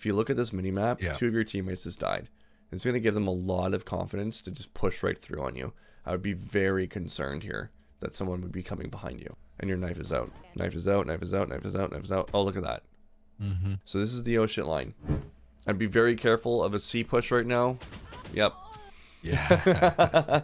If you look at this mini-map, Yeah. 2 of your teammates has died. It's going to give them a lot of confidence to just push right through on you. I would be very concerned here that someone would be coming behind you. And your knife is out. Knife is out, knife is out, knife is out, knife is out. Oh, look at that. So this is the oh shit line. I'd be very careful of a C push right now. Yep. Yeah.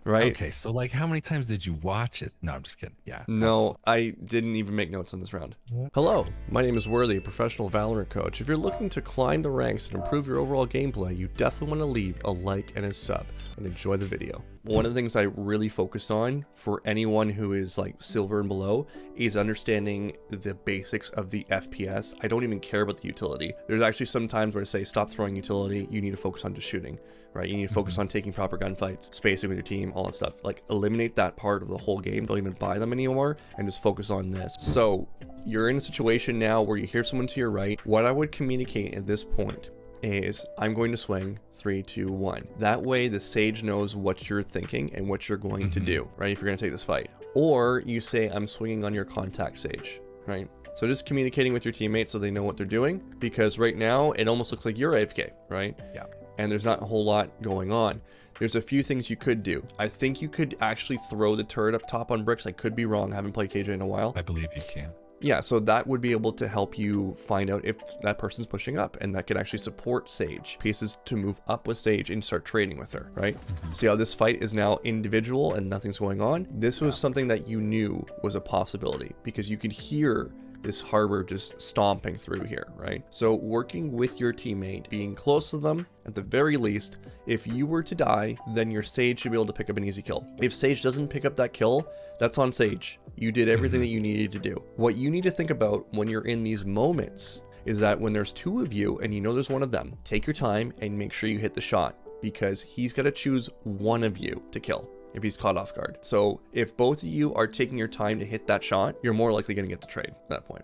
Right? Okay, so like how many times did you watch it? No, I'm just kidding. Yeah. No, I didn't even make notes on this round. Hello, my name is Worthy, a professional Valorant coach. If you're looking to climb the ranks and improve your overall gameplay, you definitely want to leave a like and a sub and enjoy the video. One of the things I really focus on for anyone who is like silver and below is understanding the basics of the FPS. I don't even care about the utility. There's actually some times where I say stop throwing utility, you need to focus on just shooting, right? You need to focus on taking proper gunfights, spacing with your team, all that stuff. Like eliminate that part of the whole game, don't even buy them anymore, and just focus on this. So you're in a situation now where you hear someone to your right. What I would communicate at this point is I'm going to swing 3, 2, 1. That way the Sage knows what you're thinking and what you're going to do, right? If you're going to take this fight. Or you say I'm swinging on your contact Sage, right? So just communicating with your teammates so they know what they're doing, because right now it almost looks like you're AFK, right? Yeah. And there's not a whole lot going on. There's a few things you could do. I think you could actually throw the turret up top on bricks. I could be wrong. I haven't played KJ in a while. I believe you can. Yeah, so that would be able to help you find out if that person's pushing up, and that could actually support Sage. Pieces to move up with Sage and start trading with her, right? See how this fight is now individual and nothing's going on? This was something that you knew was a possibility because you could hear this harbor just stomping through here, right? So working with your teammate, being close to them, at the very least, if you were to die, then your Sage should be able to pick up an easy kill. If Sage doesn't pick up that kill, that's on Sage. You did everything that you needed to do. What you need to think about when you're in these moments is that when there's 2 of you and you know there's one of them, take your time and make sure you hit the shot, because he's got to choose one of you to kill if he's caught off guard. So if both of you are taking your time to hit that shot, you're more likely going to get the trade at that point.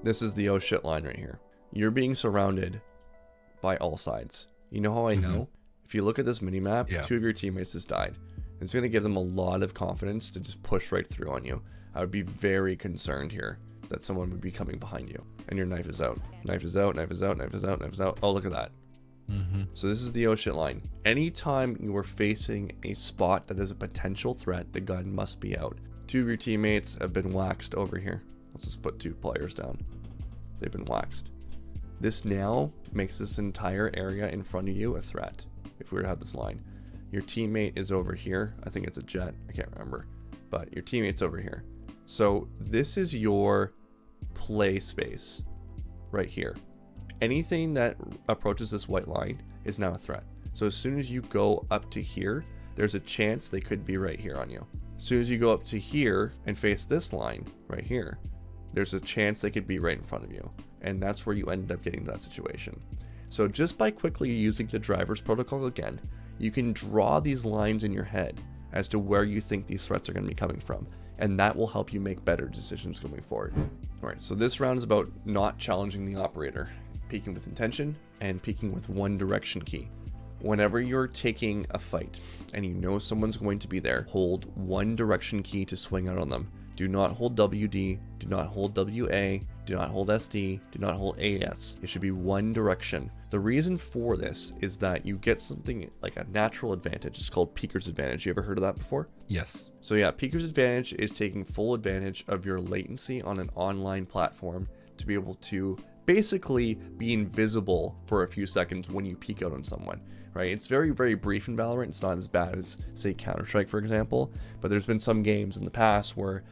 This is the oh shit line right here. You're being surrounded by all sides. You know how I know? If you look at this mini map, 2 of your teammates has died. It's going to give them a lot of confidence to just push right through on you. I would be very concerned here that someone would be coming behind you. And your knife is out. Knife is out, knife is out, knife is out, knife is out. Oh, look at that. So this is the oh shit line. Anytime you are facing a spot that is a potential threat, the gun must be out. 2 of your teammates have been waxed over here. Let's just put 2 players down. They've been waxed. This now makes this entire area in front of you a threat. If we were to have this line, your teammate is over here. I think it's a jet. I can't remember, but your teammate's over here. So this is your play space right here. Anything that approaches this white line is now a threat. So as soon as you go up to here, there's a chance they could be right here on you. As soon as you go up to here and face this line right here, there's a chance they could be right in front of you. And that's where you end up getting that situation. So just by quickly using the driver's protocol again, you can draw these lines in your head as to where you think these threats are going to be coming from. And that will help you make better decisions going forward. All right, so this round is about not challenging the operator, peeking with intention and peeking with one direction key. Whenever you're taking a fight and you know someone's going to be there, hold one direction key to swing out on them. Do not hold WD, do not hold WA, do not hold SD, do not hold AS. It should be one direction. The reason for this is that you get something like a natural advantage. It's called Peeker's Advantage. You ever heard of that before? Yes. So yeah, Peeker's Advantage is taking full advantage of your latency on an online platform to be able to basically be invisible for a few seconds when you peek out on someone, right? It's very, very brief in Valorant. It's not as bad as, say, Counter-Strike, for example, but there's been some games in the past where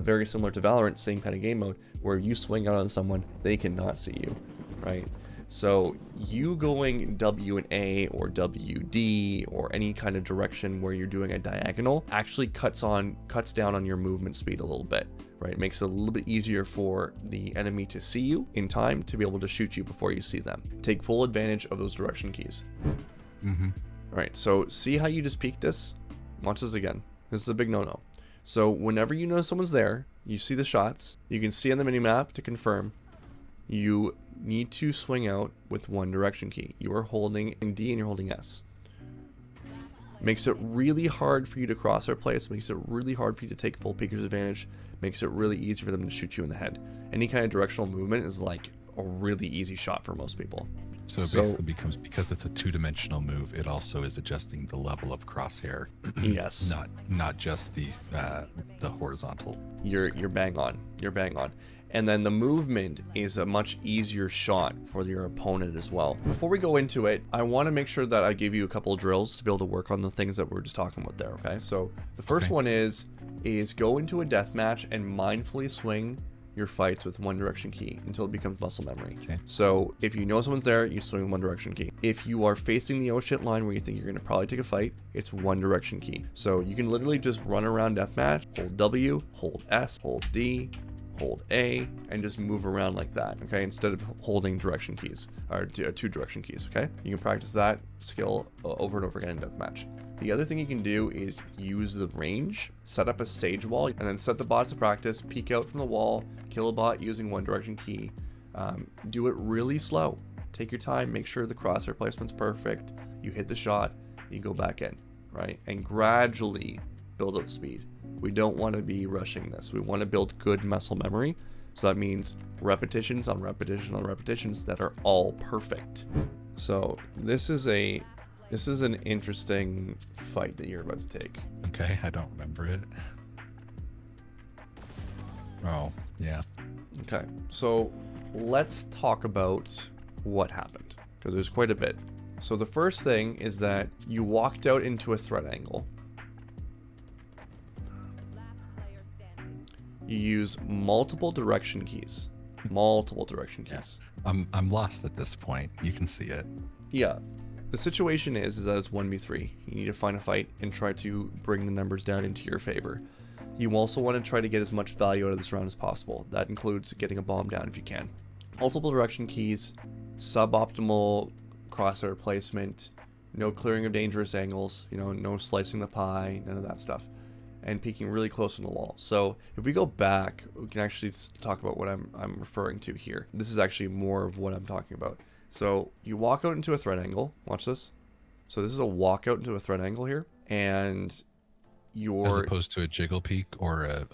very similar to Valorant, same kind of game mode, where you swing out on someone, they cannot see you, right? So you going W and A or WD or any kind of direction where you're doing a diagonal actually cuts down on your movement speed a little bit, right? It makes it a little bit easier for the enemy to see you in time to be able to shoot you before you see them. Take full advantage of those direction keys. All right, so see how you just peeked this? Watch this again. This is a big no-no. So whenever you know someone's there, you see the shots, you can see on the mini-map to confirm, you need to swing out with one direction key. You are holding D and you're holding S. Makes it really hard for you to cross our place, makes it really hard for you to take full Peeker's Advantage, makes it really easy for them to shoot you in the head. Any kind of directional movement is like a really easy shot for most people. So it basically becomes, because it's a two-dimensional move, it also is adjusting the level of crosshair. Yes. Not just the horizontal. You're bang on. You're bang on. And then the movement is a much easier shot for your opponent as well. Before we go into it, I want to make sure that I give you a couple of drills to be able to work on the things that we're just talking about there, okay? So the first one is go into a death match and mindfully swing your fights with one direction key until it becomes muscle memory. Okay. So if you know someone's there, you swing one direction key. If you are facing the oh shit line where you think you're going to probably take a fight, it's one direction key. So you can literally just run around deathmatch, hold W, hold S, hold D, hold A, and just move around like that, okay? Instead of holding direction keys, or two direction keys, okay? You can practice that skill over and over again in deathmatch. The other thing you can do is use the range, set up a sage wall, and then set the bots to practice, peek out from the wall, kill a bot using one direction key. Do it really slow. Take your time, make sure the crosshair placement's perfect. You hit the shot, you go back in, right? And gradually build up speed. We don't want to be rushing this. We want to build good muscle memory. So that means repetitions on repetition on repetitions that are all perfect. So this is an interesting fight that you're about to take. Okay, I don't remember it. Oh, yeah. Okay, so let's talk about what happened, because there's quite a bit. So the first thing is that you walked out into a threat angle. You use multiple direction keys. Multiple direction keys. Yeah. I'm lost at this point. You can see it. Yeah. The situation is that it's 1v3. You need to find a fight and try to bring the numbers down into your favor. You also want to try to get as much value out of this round as possible. That includes getting a bomb down if you can. Multiple direction keys, suboptimal crosshair placement, no clearing of dangerous angles, no slicing the pie, none of that stuff, and peeking really close from the wall. So if we go back, we can actually talk about what I'm referring to here. This is actually more of what I'm talking about. So you walk out into a threat angle. Watch this. So this is a walkout into a threat angle here, and as opposed to a jiggle peek or a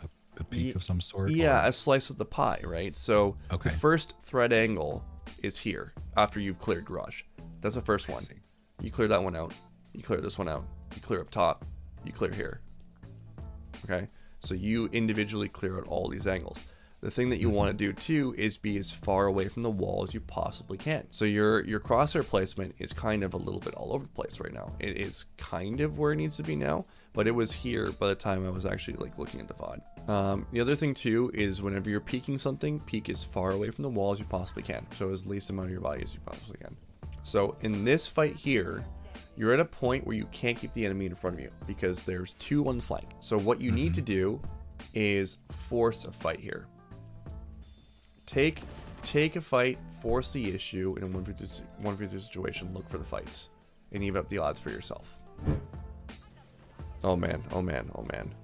peek of some sort. Yeah, a slice of the pie, right? So the first threat angle is here after you've cleared garage. That's the first one. You clear that one out. You clear this one out. You clear up top. You clear here. Okay, so you individually clear out all these angles. The thing that you want to do too is be as far away from the wall as you possibly can. So your crosshair placement is kind of a little bit all over the place right now. It is kind of where it needs to be now, but it was here by the time I was actually looking at the VOD. The other thing too is whenever you're peeking something, peek as far away from the wall as you possibly can. So as least amount of your body as you possibly can. So in this fight here, you're at a point where you can't keep the enemy in front of you because there's two on the flank. So what you need to do is force a fight here. Take a fight, force the issue in a 1v3 situation, look for the fights, and even up the odds for yourself. Oh man, oh man, oh man.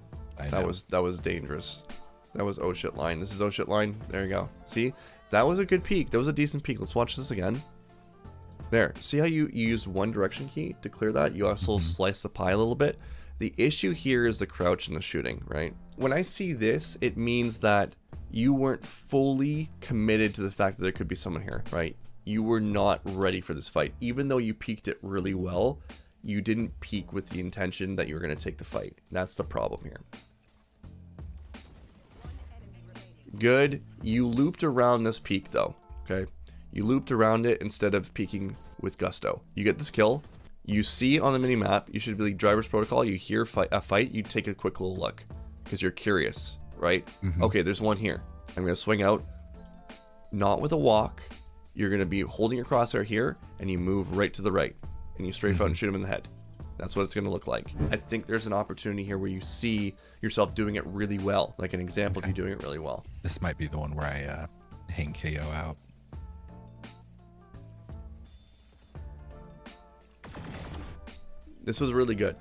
That was dangerous. That was oh shit line. This is oh shit line. There you go. See? That was a good peek. That was a decent peek. Let's watch this again. There. See how you use one direction key to clear that? You also slice the pie a little bit. The issue here is the crouch and the shooting, right? When I see this, it means that you weren't fully committed to the fact that there could be someone here, right? You were not ready for this fight. Even though you peeked it really well, you didn't peek with the intention that you were going to take the fight. That's the problem here. Good. You looped around this peek though, okay? You looped around it instead of peeking with gusto. You get this kill. You see on the mini map, you should be like driver's protocol. You hear a fight, you take a quick little look because you're curious, right? Okay, there's one here. I'm going to swing out, not with a walk. You're going to be holding your crosshair here, and you move right to the right, and you strafe out and shoot him in the head. That's what it's going to look like. I think there's an opportunity here where you see yourself doing it really well, like an example of you doing it really well. This might be the one where I hang KO out. This was really good.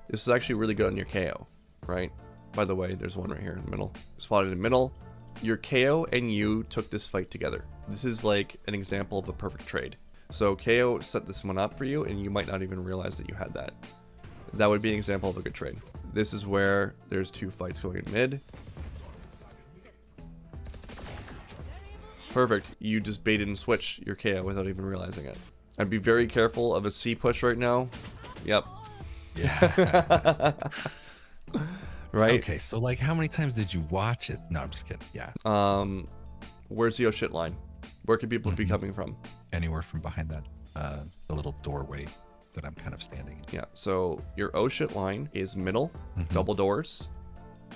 This is actually really good on your KO, right? By the way, there's one right here in the middle. Spotted in the middle. Your KO and you took this fight together. This is like an example of a perfect trade. So KO set this one up for you, and you might not even realize that you had that. That would be an example of a good trade. This is where there's two fights going in mid. Perfect. You just baited and switched your KO without even realizing it. I'd be very careful of a C push right now. Yep. Yeah. Right? Okay, so like how many times did you watch it? No, I'm just kidding. Yeah. Where's the oh shit line? Where could people be coming from? Anywhere from behind that the little doorway that I'm kind of standing in. Yeah, so your oh shit line is middle, double doors,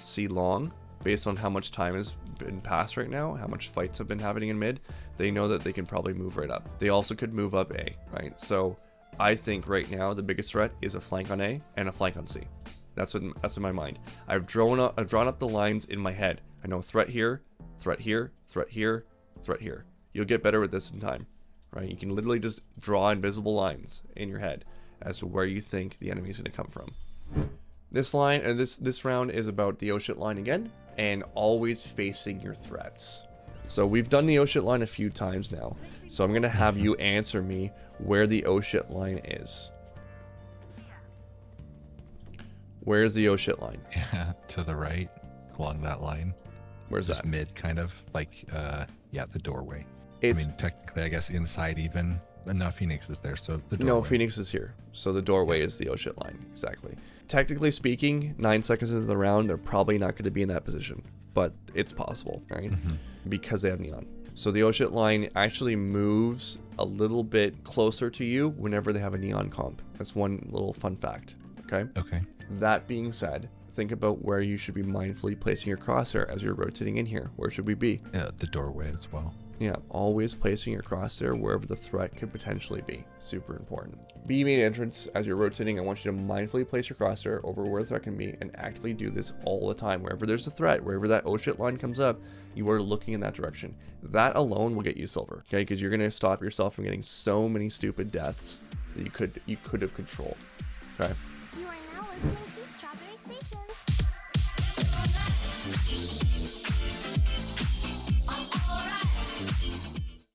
C long. Based on how much time has been passed right now, how much fights have been happening in mid, they know that they can probably move right up. They also could move up A, right? So I think right now the biggest threat is a flank on A and a flank on C. That's in my mind. I've drawn up the lines in my head. I know threat here, threat here, threat here, threat here. You'll get better with this in time, right? You can literally just draw invisible lines in your head as to where you think the enemy is going to come from. This line, and this round is about the oh shit line again, and always facing your threats. So we've done the oh shit line a few times now. So I'm going to have you answer me where the oh shit line is. Where's the oh shit line? Yeah, to the right, along that line. Where's Just that? mid, kind of like, yeah, the doorway. It's, I mean, technically, I guess inside even. No, Phoenix is there, so the doorway. no, Phoenix is here. So the doorway is the oh shit line. Exactly. Technically speaking, 9 seconds into the round, they're probably not going to be in that position. But it's possible, right? Because they have neon. So the oh shit line actually moves a little bit closer to you whenever they have a neon comp. That's one little fun fact. Okay? Okay. That being said, think about where you should be mindfully placing your crosshair as you're rotating in here. Where should we be? Yeah, the doorway as well. Yeah, always placing your crosshair wherever the threat could potentially be. Super important. B main entrance, as you're rotating, I want you to mindfully place your crosshair over where the threat can be and actively do this all the time. Wherever there's a threat, wherever that oh shit line comes up, you are looking in that direction. That alone will get you silver, okay? Because you're going to stop yourself from getting so many stupid deaths that you could have controlled, okay? You are now listening to Strawberry Station.